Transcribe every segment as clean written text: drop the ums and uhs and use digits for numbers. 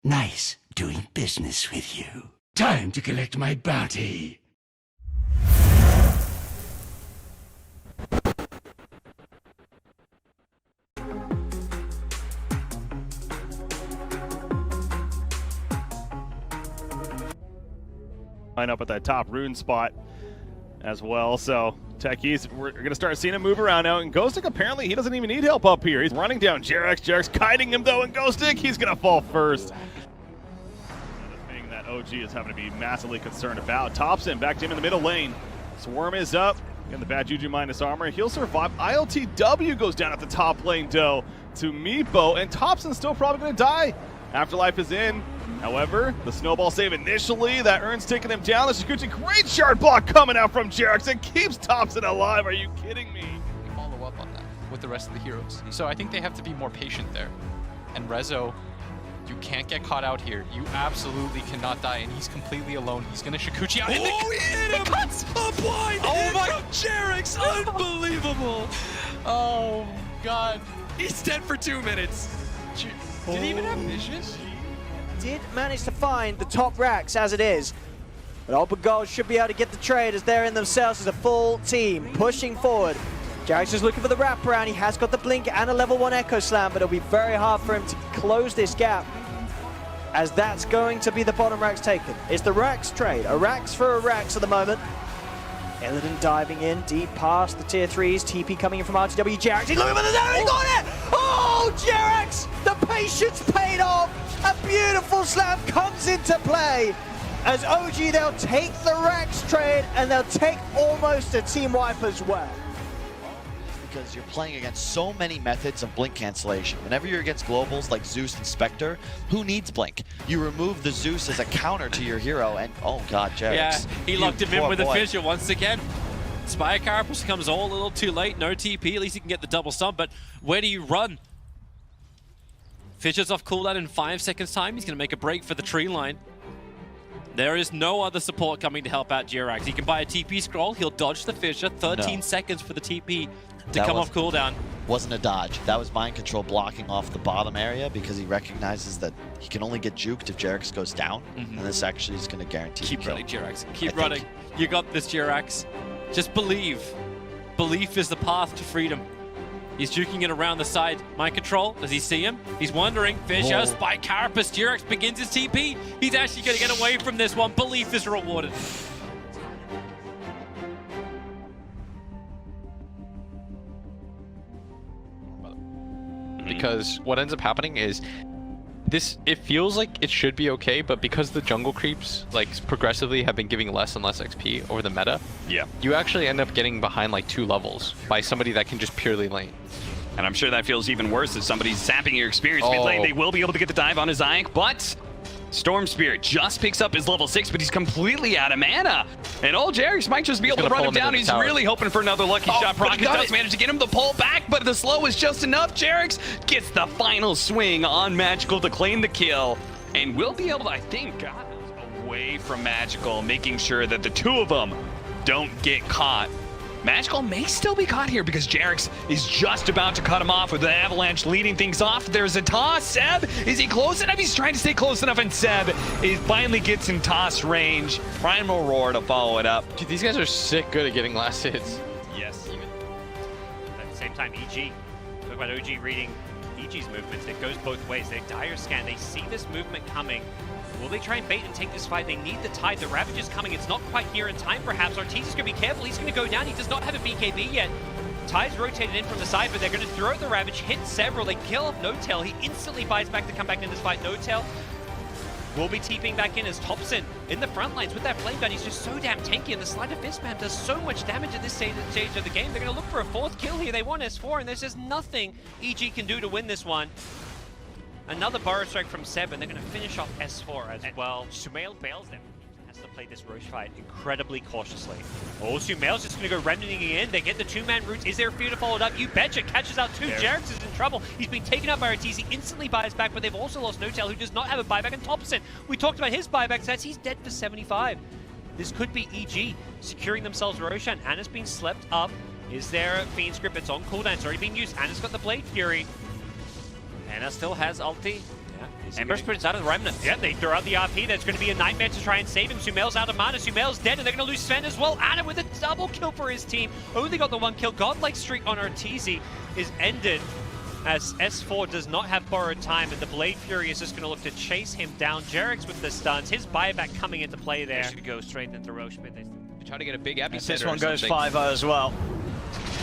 Nice doing business with you. Time to collect my bounty. Line up at that top rune spot as well, so Techies, we're going to start seeing him move around now, and Ghostic, apparently he doesn't even need help up here. He's running down Jerax. Jerax kiting him though, and Ghostic, he's going to fall first. The thing that OG is having to be massively concerned about. Thompson back to him in the middle lane. Swarm is up. Again, the bad Juju minus armor. He'll survive. ILTW goes down at the top lane though to Meepo, and Thompson's still probably going to die. Afterlife is in. However, the snowball save initially, that Urn's taking him down. The Shikuchi, great shard block coming out from Jerax and keeps Thompson alive. Are you kidding me? Follow up on that with the rest of the heroes. So I think they have to be more patient there. And Rezo, you can't get caught out here. You absolutely cannot die, and he's completely alone. He's gonna Shikuchi out. Oh, he hit him! Cuts! A blind hit from Jerax! Unbelievable! Oh, God. He's dead for 2 minutes. Did he even have vision? Did manage to find the top racks as it is. But Open Gold should be able to get the trade as they're in themselves as a full team pushing forward. Jerax is looking for the wraparound. He has got the blink and a level 1 Echo Slam, but it'll be very hard for him to close this gap, as that's going to be the bottom racks taken. It's the racks trade. A racks for a racks at the moment. Illidan diving in deep past the tier 3s. TP coming in from RTW. Jerax, he's looking for the zone. He got it! Oh, Jerax! The patience paid off. A beautiful slam comes into play. As OG, they'll take the racks trade and they'll take almost a team wipe as well. Because you're playing against so many methods of blink cancellation. Whenever you're against globals like Zeus and Spectre, who needs blink? You remove the Zeus as a counter to your hero, and oh god, Jerax. Yeah, he locked him in with a fissure once again. Spire Carapace comes all a little too late, no TP, at least he can get the double stomp, but where do you run? Fissure's off cooldown in 5 seconds time, he's going to make a break for the tree line. There is no other support coming to help out Jerax. He can buy a TP scroll, he'll dodge the fissure, 13 seconds for the TP to come off cooldown. Wasn't a dodge. That was mind control blocking off the bottom area because he recognizes that he can only get juked if Jerax goes down, and this actually is going to guarantee Keep the kill. running, Jerax. Keep running. You got this, Jerax. Just believe. Belief is the path to freedom. He's juking it around the side. Mind control. Does he see him? He's wondering. Fissure, Spike Carapace. Jerax begins his TP. He's actually going to get away from this one. Belief is rewarded. Because what ends up happening is this, it feels like it should be okay, but because the jungle creeps like progressively have been giving less and less XP over the meta, you actually end up getting behind like 2 levels by somebody that can just purely lane. And I'm sure that feels even worse if somebody's sapping your experience mid lane. They will be able to get the dive on his Ike, but Storm Spirit just picks up his level 6, but he's completely out of mana. And old Jerax might just be able to run him down. He's really hoping for another lucky shot. Procket does manage to get him the pull back, but the slow is just enough. Jerax gets the final swing on Magical to claim the kill. And will be able to, I think, God, away from Magical, making sure that the 2 of them don't get caught. Magical may still be caught here because Jerax is just about to cut him off with the Avalanche leading things off. There's a toss. Seb, is he close enough? He's trying to stay close enough, and Seb finally gets in toss range. Primal Roar to follow it up. Dude, these guys are sick good at getting last hits. Yes. At the same time, EG. Talk about OG reading EG's movements. It goes both ways. They dire scan. They see this movement coming. Will they try and bait and take this fight? They need the tide. The Ravage is coming. It's not quite here in time, perhaps. Ortiz is going to be careful. He's going to go down. He does not have a BKB yet. Tide's rotated in from the side, but they're going to throw out the Ravage, hit several. They kill off No-Tail. He instantly buys back to come back in this fight. No-Tail will be TPing back in as Thompson in the front lines with that flame gun. He's just so damn tanky, and the Sleight of Fist spam does so much damage at this stage of the game. They're going to look for a 4th kill here. They want S4, and there's just nothing EG can do to win this one. Another Burrow Strike from Seb, and they're going to finish off S4 as well. Sumail bails them. Has to play this Roche fight incredibly cautiously. Oh, Sumail's just going to go remnanting in. They get the 2-man roots. Is there a fear to follow it up? You betcha. Catches out 2. Jerax is in trouble. He's been taken out by Ortiz. He instantly buys back, but they've also lost No-Tail, who does not have a buyback. And Thompson, we talked about his buyback stats. He's dead for 75. This could be EG securing themselves Roshan. Anna's been slept up. Is there a Fiend Script? It's on cooldown. It's already been used. Anna's got the Blade Fury. Anna still has ulti. Ember Spirit's out of the Remnant. Yeah, they throw out the RP. That's going to be a nightmare to try and save him. Sumail's out of mana. Sumail's dead, and they're going to lose Sven as well. Anna with a double kill for his team. Only got the 1 kill. Godlike streak on Arteezy is ended as S4 does not have borrowed time, and the Blade Fury is just going to look to chase him down. Jerax with the stuns. His buyback coming into play there. They should go straight into Roche, but they try to get a big epicenter. This one goes 5-0 as well.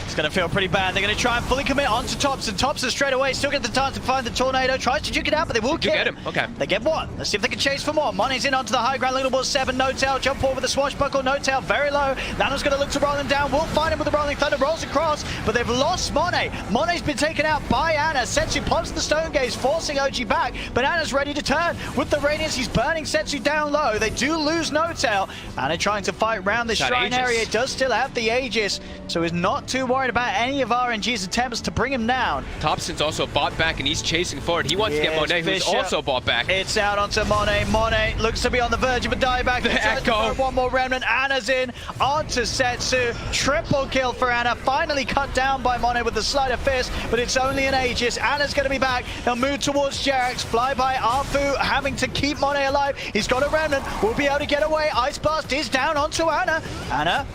It's going to feel pretty bad. They're going to try and fully commit onto Thompson. Thompson straight away, still get the time to find the tornado. Tries to juke it out, but they will get him. Okay. They get one. Let's see if they can chase for more. Money's in onto the high ground. Little ball 7. No tail. Jump forward with a swashbuckle. No tail. Very low. Nano's going to look to roll him down. Will find him with the rolling thunder. Rolls across, but they've lost Monet. Monet's been taken out by Anna. Setsu pumps the stone gaze, forcing OG back, but Anna's ready to turn. With the radiance, he's burning Setsu down low. They do lose No tail. Anna trying to fight round the shrine area. It does still have the Aegis, so is not too worried about any of RNG's attempts to bring him down. Thompson's also bought back and he's chasing forward. He wants to get Monet, who's also bought back. It's out onto Monet. Monet looks to be on the verge of a dieback. The Echo. One more remnant. Anna's in onto Setsu. Triple kill for Anna. Finally cut down by Monet with the sleight of fist, but it's only an Aegis. Anna's going to be back. They'll move towards Jerax. Fly by Arfu, having to keep Monet alive. He's got a remnant. Will be able to get away. Ice Blast is down onto Anna. Anna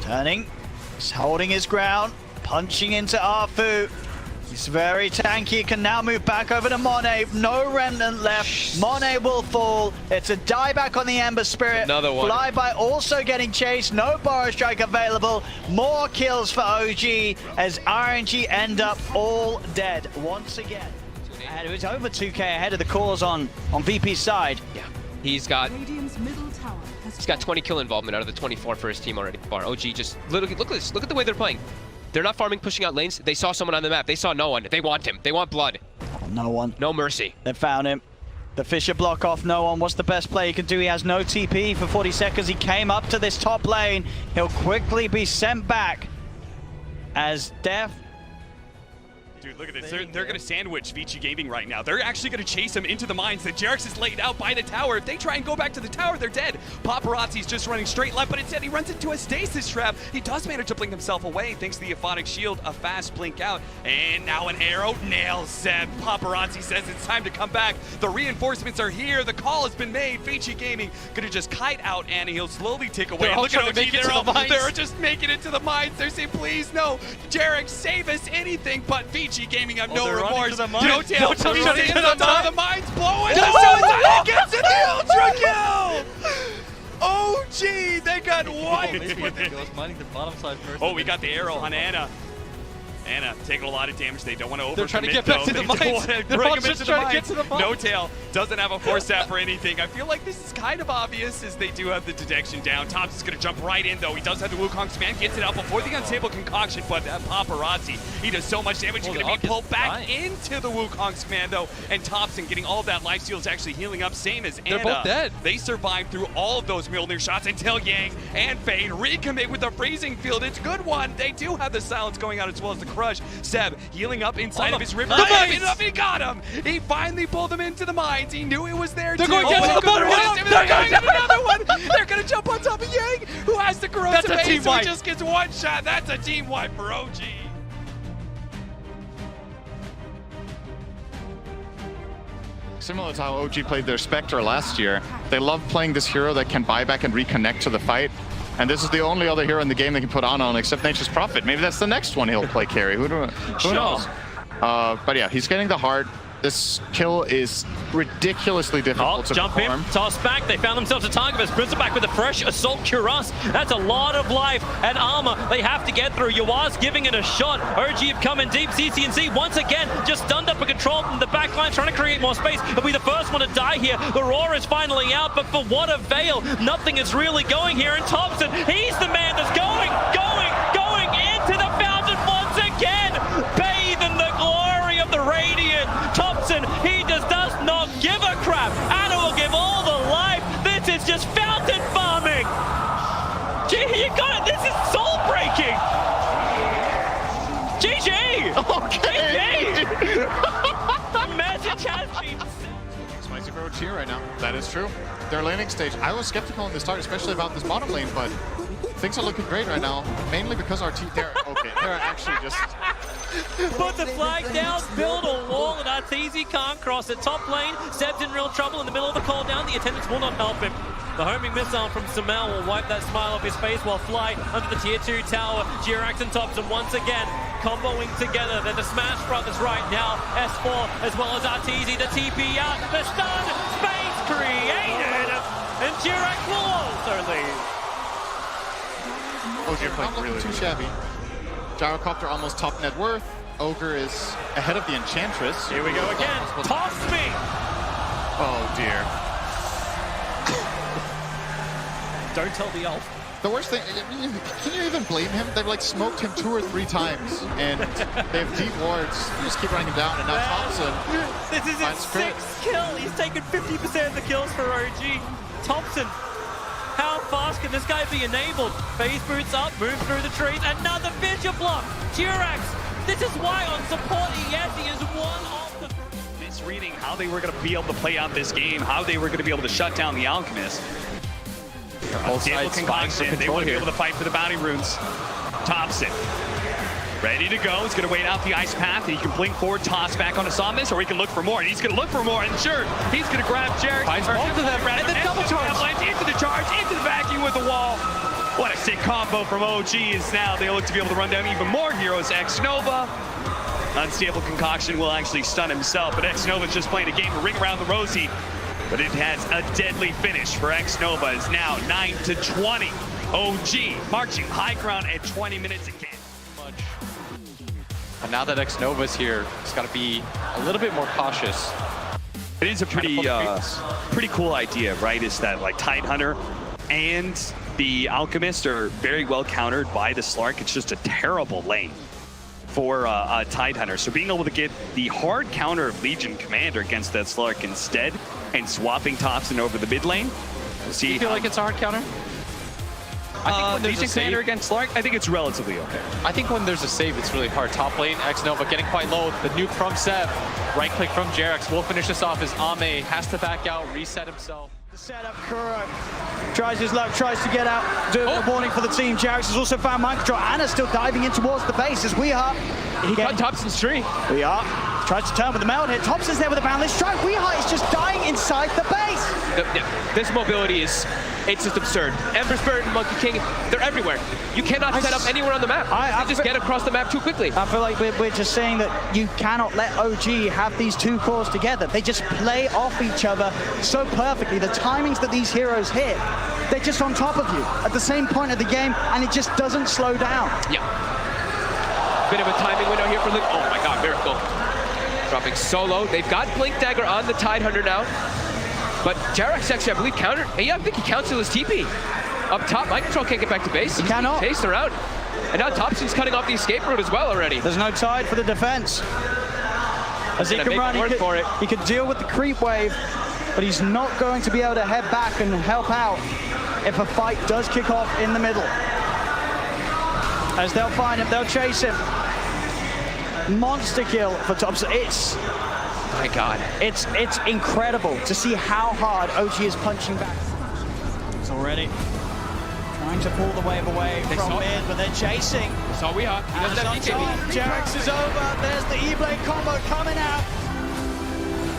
turning. He's holding his ground. Punching into Arfu. He's very tanky. Can now move back over to Monet. No remnant left. Monet will fall. It's a dieback on the Ember Spirit. Another one. Flyby also getting chased. No Borrow Strike available. More kills for OG as RNG end up all dead once again. And it was over 2k ahead of the cause on VP's side. Yeah. He's got 20 kill involvement out of the 24 for his team already. OG just look at this. Look at the way they're playing. They're not farming, pushing out lanes. They saw someone on the map. They saw no one. They want him. They want blood. No one. No mercy. They found him. The Fisher block off no one. What's the best play he can do? He has no TP for 40 seconds. He came up to this top lane. He'll quickly be sent back as Def. Dude, look at this. They're going to sandwich Vici Gaming right now. They're actually going to chase him into the mines that Jerax is laid out by the tower. If they try and go back to the tower, they're dead. Paparazzi's just running straight left, but instead he runs into a stasis trap. He does manage to blink himself away thanks to the Euphonic Shield, a fast blink out. And now an arrow nails Seb. Paparazzi says it's time to come back. The reinforcements are here. The call has been made. Vici Gaming going to just kite out Annie. He'll slowly tick away. Look at OG. They're just making it to the mines. They're saying, please, no. Jerax, save us anything but Vici Gaming have no remorse. No tail. He's in the top of the mines, blowing. He gets in the ultra kill. OG, they got wiped. Mining the bottom side first. Oh, we got the arrow on Anna. Anna taking a lot of damage. They don't want to overcommit. They're trying to get back to the mines. They're all just trying to get to the mines. No tail. Doesn't have a force sap or anything. I feel like this is kind of obvious as they do have the detection down. Thompson's going to jump right in, though. He does have the Wukong's command. Gets it out before the unstable concoction, but that Paparazzi, he does so much damage. He's going to be pulled back into the Wukong's command, though. And Thompson getting all of that life steal is actually healing up, same as Anna. They're both dead. They survived through all of those Mjolnir shots until Yang and Fade recommit with the freezing field. It's a good one. They do have the silence going out as well as the crush. Seb healing up inside of his river. He got him. He finally pulled him into the mines. He knew it was there. They're going to get another one. They're going to get another one. They're going to jump on top of Yang, who has the corrosive haze, so he just gets one shot. That's a team wipe for OG. Similar to how OG played their Spectre last year, they love playing this hero that can buy back and reconnect to the fight. And this is the only other hero in the game they can put on except Nature's Prophet. Maybe that's the next one he'll play carry. Who knows? But yeah, he's getting the heart. This kill is ridiculously difficult to jump perform. in, toss back. They found themselves a target, but Sprinter back with a fresh Assault Cuirass. That's a lot of life and armor they have to get through. Yawaz giving it a shot. OG have come in deep. CCNC once again just stunned up a control from the back line, trying to create more space. He'll be the first one to die here. The Roar is finally out, but for what avail? Nothing is really going here. And Thompson, he's the man that's going into the fountain once again. Bathe in the glory of the Radiant. Thompson, he just does not give a crap. Anna will give all the life. This is just fountain farming. Gee, you got it. This is soul breaking. GG. Okay. GG. Message has been sent. Spicy for OG right now. That is true. Their laning stage. I was skeptical in the start, especially about this bottom lane, but things are looking great right now. Mainly because our team, they're actually just Put the flag down, build a wall, and Arteezy can't cross it. Top lane, Seb's in real trouble in the middle of the call down. The attendants will not help him. The homing missile from Samel will wipe that smile off his face while Fly under the tier 2 tower. Jerax and Thompson once again comboing together. They're the Smash Brothers right now. S4 as well as Arteezy, the TP out, the stun, space created, and Jerax will also leave. OG are playing really too shabby. Gyrocopter almost top net worth. Ogre is ahead of the Enchantress. Here we go again. Toss me! Oh dear. Don't tell the elf. The worst thing, can you even blame him? They've like smoked him 2 or 3 times, and they have deep wards. You just keep running him down, and now Thompson. This is his 6th kill. He's taken 50% of the kills for OG. Thompson, how fast can this guy be enabled? Phase boots up, moves through the trees, another vision block. Jerax, this is why on support, yes, he is one of the... Misreading how they were going to be able to play out this game, how they were going to be able to shut down the Alchemist. Both sides vying for They control would be here. able to fight for the bounty runes. Thompson, ready to go. He's going to wait out the ice path. He can blink forward, toss back on Asamis, or he can look for more. And he's going to look for more. And sure, he's going to grab Jerax. Finds both of them. And then double charge. Into the charge, into the vacuum with the wall. What a sick combo from OG is now. They look to be able to run down even more heroes. X-Nova. Unstable Concoction will actually stun himself, but X-Nova's just playing a game to ring around the rosy. But it has a deadly finish for X-Nova. Is now 9-20. OG marching high ground at 20 minutes again. And now that X-Nova's here, it's got to be a little bit more cautious. It is a pretty cool idea, right? Is that like Tidehunter and the Alchemist are very well countered by the Slark. It's just a terrible lane for Tidehunter. So being able to get the hard counter of Legion Commander against that Slark instead and swapping Thompson over the mid lane. We'll see. Do you feel like it's a hard counter? I think when there's Legion a Commander save, against Slark, I think it's relatively okay. I think when there's a save, it's really hard. Top lane, X-Nova getting quite low. The nuke from Seb. Right click from Jerax. Will finish this off as Ame has to back out, reset himself. The setup, Kuro tries his luck, tries to get out, do a warning for the team. Jerax has also found mind control. Anna's still diving in towards the base as we are. He cut Thompson's tree. We are. Tries to turn with the meld hit. Thompson's there with a boundless strike. Weeha is just dying inside the base. This mobility is, it's just absurd. Ember Spirit and Monkey King, they're everywhere. You cannot set up anywhere on the map. They just get across the map too quickly. I feel like we're just saying that you cannot let OG have these 2 cores together. They just play off each other so perfectly. The timings that these heroes hit, they're just on top of you at the same point of the game, and it just doesn't slow down. Yeah. Bit of a timing window here for Luke. Oh my god, Miracle. Dropping so low. They've got Blink Dagger on the Tidehunter now. But Jerax actually, I believe, countered. Yeah, I think he counts his TP. Up top, Mind Control can't get back to base. He cannot. Chased around. And now Thompson's cutting off the escape route as well already. There's no tide for the defense. As he can run, he could deal with the creep wave, but he's not going to be able to head back and help out if a fight does kick off in the middle. As they'll find him, they'll chase him. Monster kill for Thompson. My god. It's incredible to see how hard OG is punching back. It's already trying to pull the wave away from mid, but they're chasing. That's all we are. He doesn't have DKB. Jerax is over. There's the E-Blade combo coming out.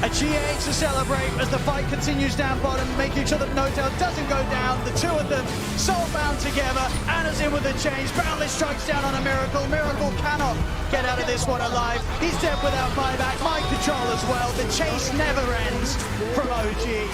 A GH to celebrate as the fight continues down bottom, making sure that No-Tail doesn't go down. The 2 of them soul-bound together. Anna's in with a change. Boundless strikes down on a Miracle. Miracle cannot get out of this one alive. He's dead without buyback. Mind control as well. The chase never ends from OG.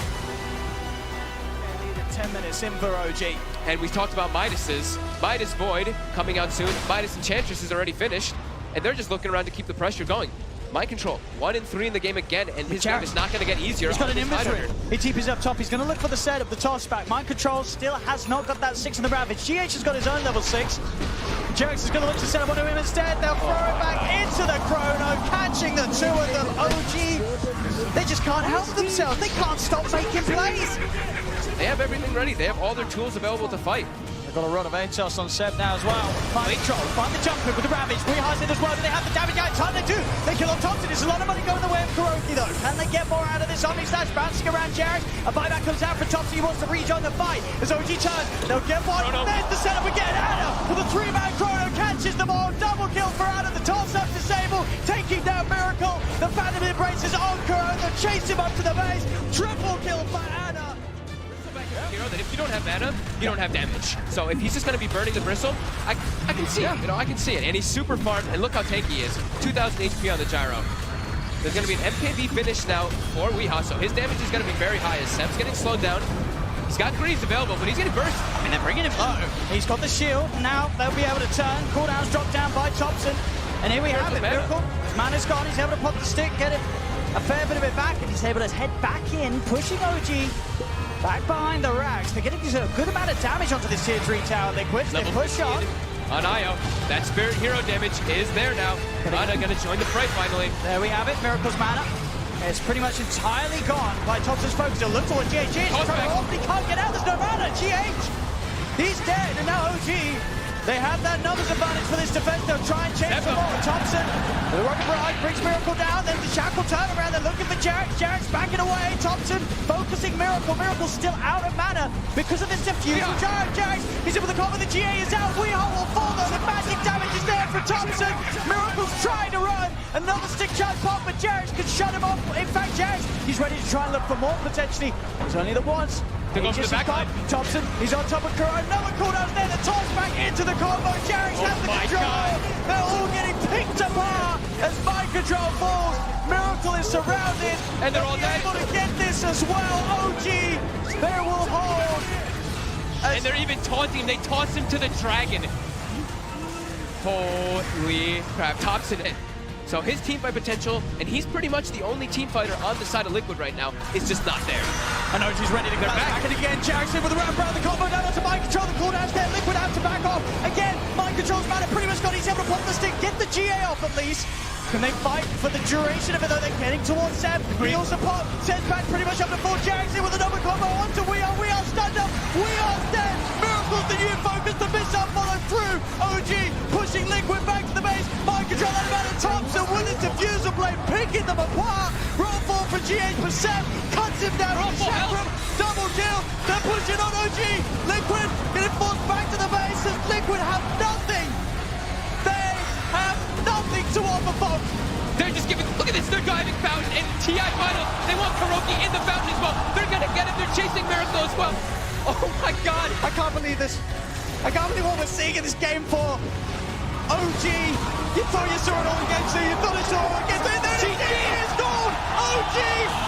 10 minutes in for OG. And we talked about Midas's. Midas Void coming out soon. Midas Enchantress is already finished. And they're just looking around to keep the pressure going. Mind Control, 1 in 3 in the game again, and his game is not going to get easier. He's got an inventory. He TP's up top. He's going to look for the setup, the toss back. Mind Control still has not got that 6 in the Ravage. GH has got his own level 6. Jerax is going to look to set up onto him instead. They'll throw it back into the Chrono, catching the 2 of them. OG, they just can't help themselves. They can't stop making plays. They have everything ready. They have all their tools available to fight. They've got a run of ASOS on Seb now as well. Find the jump hook with the Ravage. Rehighs it as well. Do they have the damage out? Time they do. They kill on Thompson. There's a lot of money going the way of Kuroki though. Can they get more out of this Omni Slash? Bouncing around Jerax. A buyback comes out for Thompson. He wants to rejoin the fight. As OG turns, they'll get one. There's the setup again. Anna with a 3-man chrono catches them all. Double kill for Anna. The toss-up disable. Taking down Miracle. The Phantom embraces on Kuro. They'll chase him up to the base. Triple kill by Anna. Hero that if you don't have mana, you don't have damage. So if he's just going to be burning the Bristle, I can see it. You know, I can see it. And he's super farmed. And look how tanky he is. 2,000 HP on the Gyro. There's going to be an MKB finish now for Weehaw. So his damage is going to be very high as Seb's getting slowed down. He's got greaves available, but he's getting burst. And they're bringing him low. He's got the shield. Now they'll be able to turn. Cooldowns dropped down by Thompson. And here we have it. Miracle. His mana's gone. He's able to pop the stick, get it a fair bit of it back. And he's able to head back in, pushing OG. Back behind the racks. They're getting a good amount of damage onto this tier 3 tower. They quit, they push on. On Io. That Spirit Hero damage is there now. Anna gonna join the fray finally. There we have it. Miracle's mana. It's pretty much entirely gone by Thompson's focus. He'll look towards GH. He can't get out. There's no mana. GH. He's dead. And now OG. They have that numbers advantage for this defense. They'll try and change the ball. Thompson, the Rocket Barrage brings Miracle down. Then the Shackle turn around. They're looking for Jerax. Jerax backing away. Thompson focusing Miracle. Miracle's still out of mana because of this diffuse. Jerax, he's able to cover. The GA is out. Weehaw will fall though. The magic damage is there for Thompson. Miracle's trying to run. Another stick charge pop, but Jerax can shut him off. In fact, Jerax, he's ready to try and look for more potentially. There's only the once. To go for the backline. Thompson, he's on top of Kuro. Another cooldown there. The toss back into the combo. Jerax has the control. They're all getting picked apart as mind control falls. Miracle is surrounded. And they're all able to get this as well. OG, they will hold. And they're even taunting him. They toss him to the dragon. Holy crap. Thompson. So his team fight potential, and he's pretty much the only team fighter on the side of Liquid right now, is just not there. And OG's ready to go back. And again, Jerax in with the wrap around the combo down onto mind control. The cooldowns there. Liquid out to back off. Again, mind control's mana pretty much got. He's able to pop the stick, get the GA off at least. Can they fight for the duration of it though? They're getting towards Seb. Heals the pop. Sends back pretty much up to full. Jerax in with another combo onto Weehaw. Weehaw stand up. Weehaw dead. Miracle's the new focus. The missile followed through. OG pushing Liquid back to the base. Mind control out of mana. Thompson with his diffuser blade picking them apart. Roll fall for GH for Seb. Cuts him down. Double kill. They're pushing on OG. Liquid getting forced back to the base as Liquid have nothing. They have nothing to offer, folks. They're just giving, look at this, they're diving Fountain and TI final. They want Kuroki in the Fountain as well. They're gonna get him, they're chasing Miracle as well. Oh my god. I can't believe this. I can't believe what we're seeing in this game for OG. You thought you saw it all against you, you thought you saw it all against you. There it is, gone. OG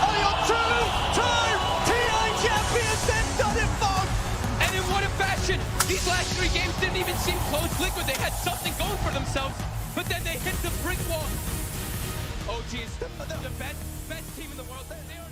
are your two-time TI champions. They've done it, folks. And in what a fashion. These last 3 games didn't even seem close. Liquid, they had something going for themselves, but then they hit the brick wall. OG is the best team in the world. They are